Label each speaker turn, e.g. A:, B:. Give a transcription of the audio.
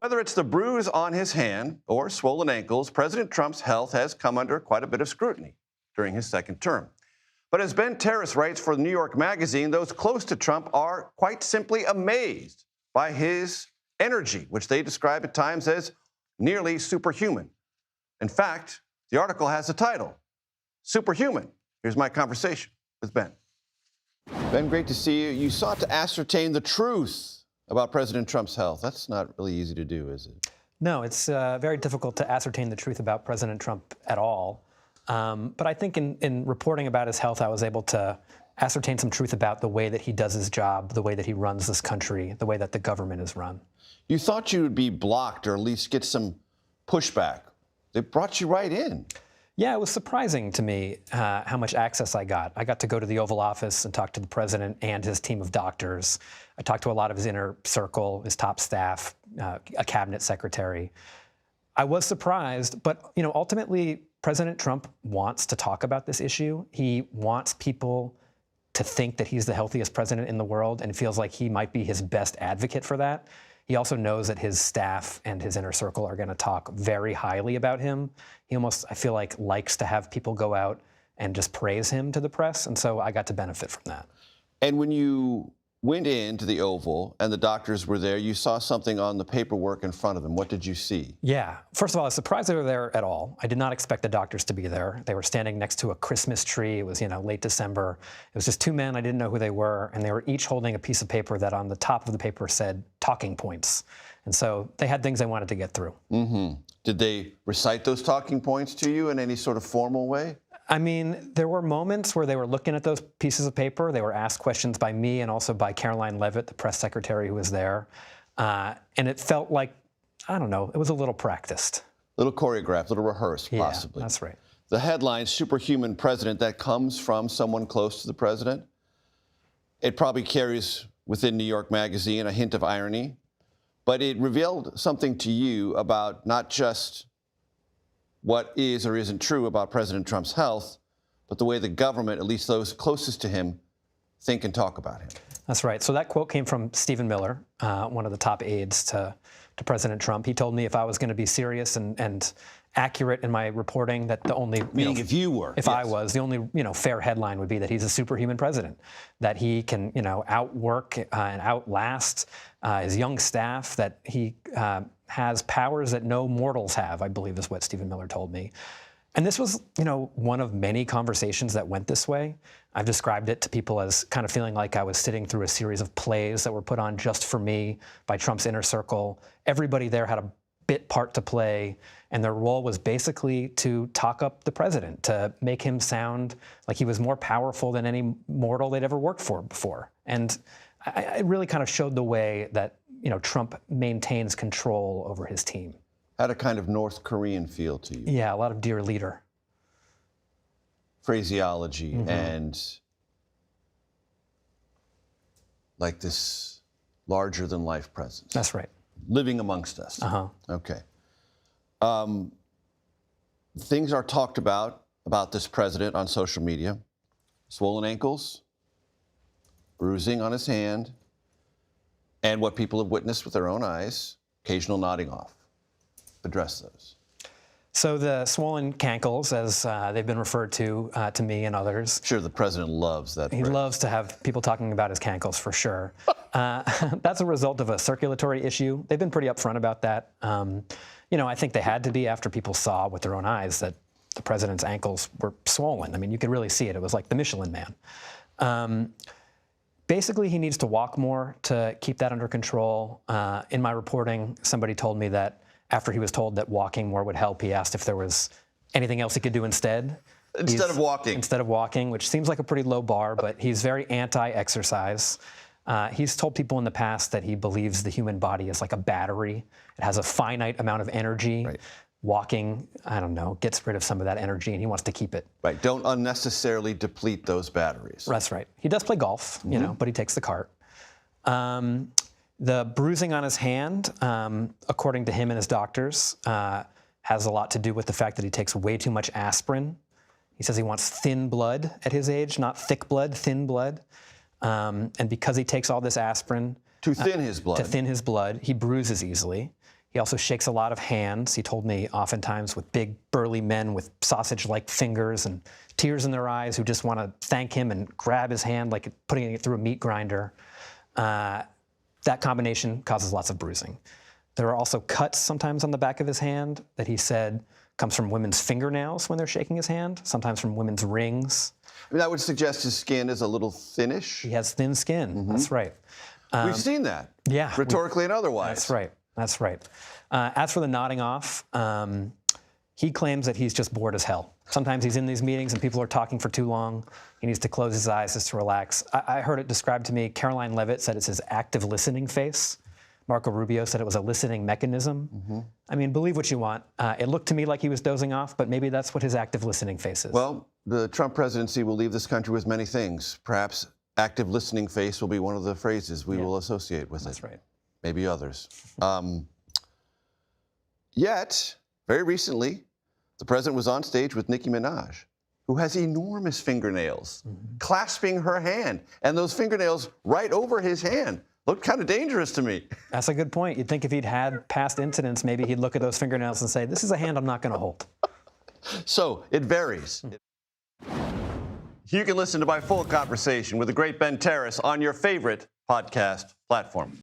A: Whether it's the bruise on his hand or swollen ankles, President Trump's health has come under quite a bit of scrutiny during his second term. But as Ben Terris writes for New York Magazine, those close to Trump are quite simply amazed by his energy, which they describe at times as nearly superhuman. In fact, the article has a title, Superhuman. Here's my conversation with Ben. Ben, great to see you. You sought to ascertain the truth about President Trump's health. That's not really easy to do, is it?
B: No, it's very difficult to ascertain the truth about President Trump at all. But I think in reporting about his health, I was able to ascertain some truth about the way that he does his job, the way that he runs this country, the way that the government is run.
A: You thought you would be blocked or at least get some pushback. They brought you right in.
B: Yeah, it was surprising to me how much access I got. I got to go to the Oval Office and talk to the president and his team of doctors. I talked to a lot of his inner circle, his top staff, a cabinet secretary. I was surprised, but ultimately, President Trump wants to talk about this issue. He wants people to think that he's the healthiest president in the world and feels like he might be his best advocate for that. He also knows that his staff and his inner circle are going to talk very highly about him. He almost, I feel like, likes to have people go out and just praise him to the press, and so I got to benefit from that.
A: And when you went into the Oval and the doctors were there, you saw something on the paperwork in front of them. What did you see?
B: Yeah. First of all, I was surprised they were there at all. I did not expect the doctors to be there. They were standing next to a Christmas tree. It was, late December. It was just two men. I didn't know who they were, and they were each holding a piece of paper that on the top of the paper said talking points. And so they had things they wanted to get through.
A: Mm-hmm. Did they recite those talking points to you in any sort of formal way?
B: I mean, there were moments where they were looking at those pieces of paper. They were asked questions by me and also by Caroline Leavitt, the press secretary who was there. And it felt like, I don't know, it was a little practiced.
A: A little choreographed, a little rehearsed, possibly.
B: Yeah, that's right.
A: The headline, Superhuman President, that comes from someone close to the president. It probably carries within New York Magazine a hint of irony, but it revealed something to you about not just what is or isn't true about President Trump's health, but the way the government, at least those closest to him, think and talk about him.
B: That's right. So that quote came from Stephen Miller, one of the top aides to President Trump. He told me if I was going to be serious and accurate in my reporting, that the only
A: meaning if you were,
B: if I was, the only fair headline would be that he's a superhuman president, that he can outwork and outlast his young staff, that he has powers that no mortals have, I believe is what Stephen Miller told me. And this was, one of many conversations that went this way. I've described it to people as kind of feeling like I was sitting through a series of plays that were put on just for me by Trump's inner circle. Everybody there had a bit part to play, and their role was basically to talk up the president, to make him sound like he was more powerful than any mortal they'd ever worked for before. And it really kind of showed the way that Trump maintains control over his team.
A: Had a kind of North Korean feel to you.
B: Yeah, a lot of dear leader
A: phraseology and like this larger than life presence.
B: That's right.
A: Living amongst us. Okay. Things are talked about this president on social media. Swollen ankles, bruising on his hand, and what people have witnessed with their own eyes, occasional nodding off. Address those.
B: So the swollen cankles, as they've been referred to me and others.
A: Sure, the president loves that.
B: He loves to have people talking about his cankles, for sure. That's a result of a circulatory issue. They've been pretty upfront about that. I think they had to be after people saw with their own eyes that the president's ankles were swollen. I mean, you could really see it. It was like the Michelin Man. Basically, he needs to walk more to keep that under control. In my reporting, somebody told me that after he was told that walking more would help, he asked if there was anything else he could do instead.
A: Instead of walking.
B: Instead of walking, which seems like a pretty low bar, but he's very anti-exercise. He's told people in the past that he believes the human body is like a battery. It has a finite amount of energy.
A: Right.
B: Walking, I don't know, gets rid of some of that energy, and he wants to keep it.
A: Right. Don't unnecessarily deplete those batteries.
B: That's right. He does play golf, but he takes the cart. The bruising on his hand, according to him and his doctors, has a lot to do with the fact that he takes way too much aspirin. He says he wants thin blood at his age, not thick blood, thin blood. And because he takes all this aspirin...
A: To thin his blood.
B: To thin his blood, he bruises easily. He also shakes a lot of hands. He told me oftentimes with big, burly men with sausage-like fingers and tears in their eyes who just want to thank him and grab his hand like putting it through a meat grinder. That combination causes lots of bruising. There are also cuts sometimes on the back of his hand that he said comes from women's fingernails when they're shaking his hand, sometimes from women's rings.
A: I mean, that would suggest his skin is a little thinnish.
B: He has thin skin. That's right.
A: We've seen that.
B: Yeah.
A: Rhetorically and otherwise.
B: That's right. That's right. As for the nodding off, he claims that he's just bored as hell. Sometimes he's in these meetings and people are talking for too long. He needs to close his eyes just to relax. I heard it described to me. Caroline Levitt said it's his active listening face. Marco Rubio said it was a listening mechanism. I mean, believe what you want. It looked to me like he was dozing off, but maybe that's what his active listening face is.
A: Well, the Trump presidency will leave this country with many things. Perhaps active listening face will be one of the phrases we will associate with it.
B: That's right.
A: Maybe others. Yet, very recently, the president was on stage with Nicki Minaj, who has enormous fingernails, clasping her hand, and those fingernails right over his hand. Looked kind of dangerous to me.
B: That's a good point. You'd think if he'd had past incidents, maybe he'd look at those fingernails and say, this is a hand I'm not going to hold.
A: So it varies. You can listen to my full conversation with the great Ben Terris on your favorite podcast platform.